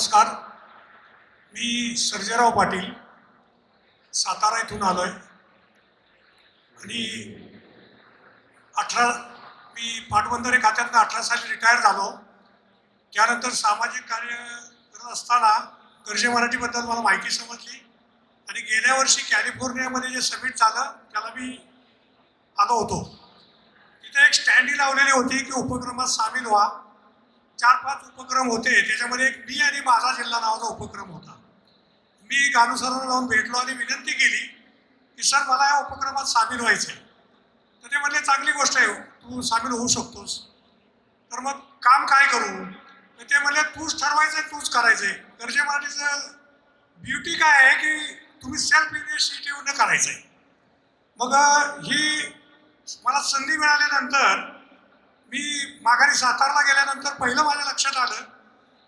नमस्कार. मी सर्जेराव पाटील सातारा इथून आलोय आणि 18 मी पाटबंधारे खात्यातून 18 साली रिटायर झालो. त्यानंतर सामाजिक कार्य करत असताना गर्जे मराठीबद्दल मला माहिती समजली आणि गेल्या वर्षी कॅलिफोर्नियामध्ये जे समिट झालं त्याला मी आलो होतो. तिथे एक स्टँडी लावलेली होती की उपक्रमात सामील व्हा. 4-5 उपक्रम होते, त्याच्यामध्ये एक मी आणि माझा जिल्हा नावाचा उपक्रम होता. मी गानू सरांना जाऊन भेटलो आणि विनंती केली की सर मला या उपक्रमात सामील व्हायचं आहे. तर ते म्हणले चांगली गोष्ट आहे, तू सामील होऊ शकतोस. तर मग काम काय करू? तर ते म्हणले तूच ठरवायचं आहे, तूच करायचं आहे. गर्जे मराठीचं ब्युटी काय आहे की तुम्ही सेल्फ इनिशिएटिव्हनं करायचं आहे. मग ही मला संधी मिळाल्यानंतर मी माघारी सातारला गेल्यानंतर पहिलं माझ्या लक्षात आलं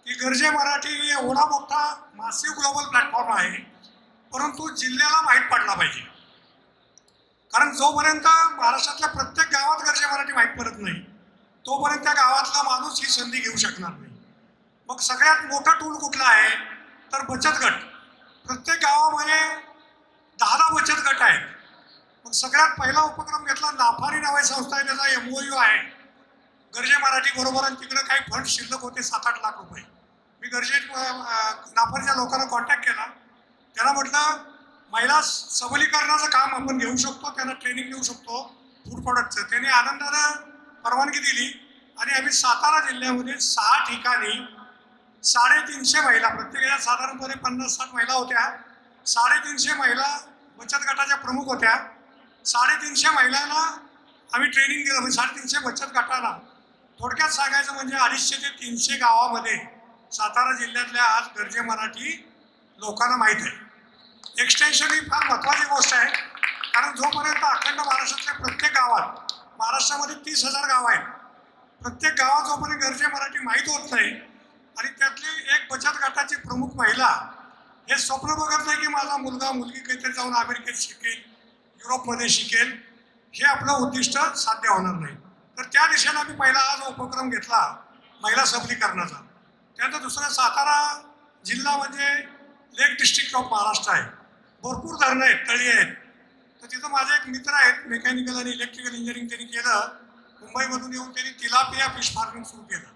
की गर्जे मराठी एवढा मोठा मासिव ग्लोबल प्लॅटफॉर्म आहे, परंतु जिल्ह्याला माहीत पडला पाहिजे. कारण जोपर्यंत महाराष्ट्रातल्या प्रत्येक गावात गर्जे मराठी माहीत पडत नाही तोपर्यंत त्या गावातला माणूस ही संधी घेऊ शकणार नाही. मग सगळ्यात मोठं टूल कुठलं आहे तर बचत गट. प्रत्येक गावामध्ये 10 बचत गट आहेत. मग सगळ्यात पहिला उपक्रम घेतला. नाफारी नावाची संस्था आहे, त्याचा MOU आहे गर्जे मराठी बरोबर आणि तिकडे काही फंड शिल्लक होते 7-8 लाख रुपये. मी गर्जे नाफारीच्या लोकांना कॉन्टॅक्ट केला. त्यांना म्हटलं महिला सबलीकरणाचं काम आपण घेऊ शकतो, त्यांना ट्रेनिंग देऊ शकतो फूड प्रॉडक्टचं. त्यांनी आनंदानं परवानगी दिली आणि आम्ही सातारा जिल्ह्यामध्ये 6 ठिकाणी 350 महिला, प्रत्येकाच्या साधारणपणे 50-60 महिला होत्या. 350 महिला बचत गटाच्या प्रमुख होत्या. 350 महिलांना आम्ही ट्रेनिंग दिलं. म्हणजे 350 बचत गटाला थोडक्यात सांगायचं म्हणजे 250 ते 300 गावामध्ये सातारा जिल्ह्यातल्या आज गर्जे मराठी लोकांना माहीत आहे. एक्सटेन्शन ही फार महत्त्वाची गोष्ट आहे, कारण जोपर्यंत अखंड महाराष्ट्रातल्या प्रत्येक गावात, महाराष्ट्रामध्ये 30,000 गावं आहेत, प्रत्येक गावात जोपर्यंत गर्जे मराठी माहीत होत नाही आणि त्यातली एक बचत गटाची प्रमुख महिला हे स्वप्न बघत नाही की माझा मुलगा मुलगी काहीतरी जाऊन अमेरिकेत शिकेल, युरोपमध्ये शिकेल, हे आपलं उद्दिष्ट साध्य होणार नाही. तर त्या दिशेला मी पहिला हा जो उपक्रम घेतला महिला सबलीकरणाचा. त्यानंतर दुसरा सातारा जिल्हा म्हणजे लेक डिस्ट्रिक्ट ऑफ महाराष्ट्र आहे. भरपूर धरणं आहेत, तळी आहेत. तर तिथं माझे एक मित्र आहेत, मेकॅनिकल आणि इलेक्ट्रिकल इंजिनिअरिंग त्यांनी केलं. मुंबईमधून येऊन त्यांनी तिलापिया फिश फार्मिंग सुरू केलं.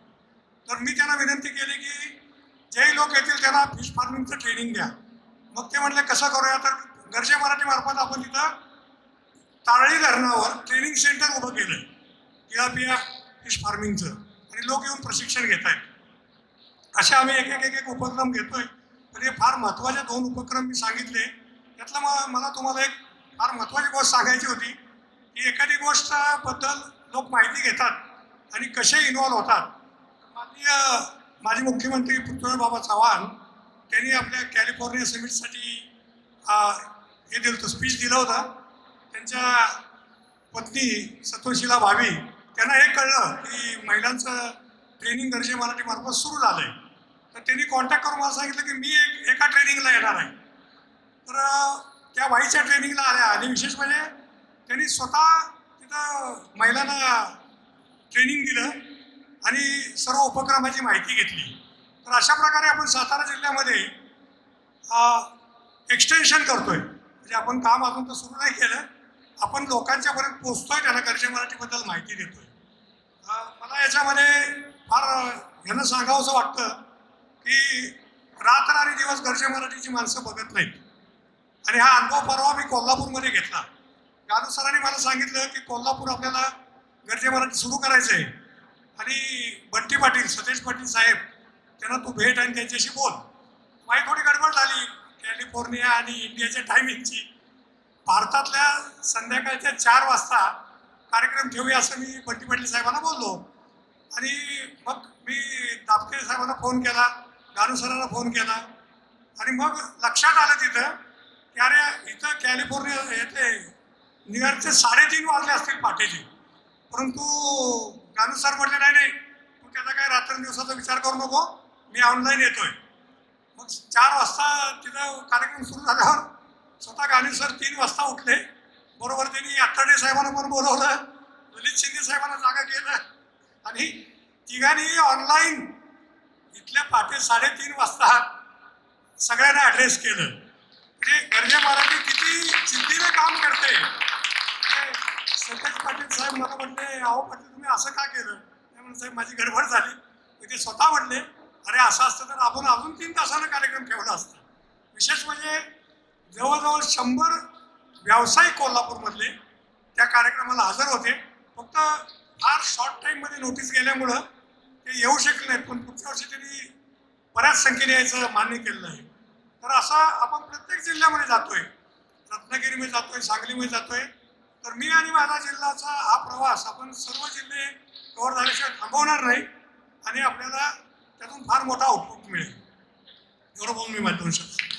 तर मी त्यांना विनंती केली की जेही लोक येतील त्यांना फिश फार्मिंगचं ट्रेनिंग द्या. मग ते म्हटले कसं करूया? तर गर्जे मराठी मार्फत आपण तिथं तारळी धरणावर ट्रेनिंग सेंटर उभं केलं तिलापिया फिश फार्मिंगचं आणि लोक येऊन प्रशिक्षण घेत आहेत. असे आम्ही एक उपक्रम घेतोय. तर हे फार महत्त्वाचे 2 उपक्रम मी सांगितले. त्यातलं मला तुम्हाला एक फार महत्त्वाची गोष्ट सांगायची होती की एखादी गोष्टबद्दल लोक माहिती घेतात आणि कसे इन्व्हॉल्व होतात. माजी मुख्यमंत्री पृथ्वीराज चव्हाण त्यांनी आपल्या कॅलिफोर्निया समिटसाठी हे दिलं होतं, स्पीच दिलं होतं. त्यांच्या पत्नी सतोशीला भावी त्यांना हे कळलं की महिलांचं ट्रेनिंग गर्जे मराठी मार्फत सुरू झालं आहे. तर त्यांनी कॉन्टॅक्ट करून मला सांगितलं की मी एका ट्रेनिंगला येणार आहे. तर त्या बाईच्या ट्रेनिंगला आल्या आणि विशेष म्हणजे त्यांनी स्वतः तिथं महिलांना ट्रेनिंग दिलं आणि सर्व उपक्रमाची माहिती घेतली. तर अशा प्रकारे आपण सातारा जिल्ह्यामध्ये एक्सटेन्शन करतोय. म्हणजे आपण काम अजून तर सुरू नाही केलं, आपण लोकांच्यापर्यंत पोहोचतोय, त्यांना गर्जे मराठीबद्दल माहिती देतोय. मला याच्यामध्ये फार ह्यानं सांगावंसं वाटतं की रात्र आणि दिवस गर्जे मराठीची माणसं बघत नाहीत. आणि हा अनुभव परवा मी कोल्हापूरमध्ये घेतला. गानू सरांनी मला सांगितलं की कोल्हापूर आपल्याला गर्जे मराठी सुरू करायचं आहे आणि बंटी पाटील, सतेज पाटील साहेब त्यांना तू भेट आणि त्यांच्याशी बोल. माझी थोडी गडबड झाली कॅलिफोर्निया आणि इंडियाच्या टायमिंगची. भारतातल्या संध्याकाळच्या 4 वाजता कार्यक्रम ठेवूया असं मी बंटी पाटील साहेबांना बोललो. आणि मग मी दापके साहेबांना फोन केला, गानू सरांना फोन केला आणि मग लक्षात आलं तिथं की अरे इथं कॅलिफोर्निया येथे न्यूयॉर्कचे 3:30 वाजले असतील पहाटेचे. परंतु गानू सर म्हटले नाही तू त्याचा काय रात्रंदिवसाचा विचार करू नको, मी ऑनलाईन येतोय. मग 4 वाजता तिथं कार्यक्रम सुरू झाल्यावर स्वतः गानू सर 3 वाजता उठले. बरोबर त्यांनी आत्ताडे साहेबांना पण बोलवलं, ललित शिंदे साहेबांना जागा केलं आणि तिघांनी ऑनलाईन तिथल्या पहाटे 3:30 वाजता सगळ्यांना ॲड्रेस केलं. म्हणजे गर्जे मराठी किती जिद्दीने काम करते. सतेज पाटील साहेब मला म्हणले, अहो पाटील तुम्ही असं का केलं? म्हणून साहेब माझी गडबड झाली. ते स्वतः म्हणले, अरे असं असतं तर आपण अजून 3 तासानं कार्यक्रम ठेवला असता. विशेष म्हणजे जवळजवळ 100 व्यावसायिक कोल्हापूरमधले त्या कार्यक्रमाला हजर होते. फक्त फार शॉर्ट टाईममध्ये नोटीस गेल्यामुळं ते येऊ शकले नाहीत, पण पुढच्या वर्षी त्यांनी बऱ्याच संख्येने यायचं मान्य केलेलं आहे. तर असा आपण प्रत्येक जिल्ह्यामध्ये जातोय, रत्नागिरीमध्ये जातोय, सांगलीमध्ये जातोय. तर मी आणि माझा जिल्ह्याचा हा प्रवास आपण सर्व जिल्हे कव्हर झाल्याशिवाय थांबवणार नाही आणि आपल्याला त्यातून फार मोठा आउटपुट मिळेल. एवढं बोलून मी माझे 2 शब्द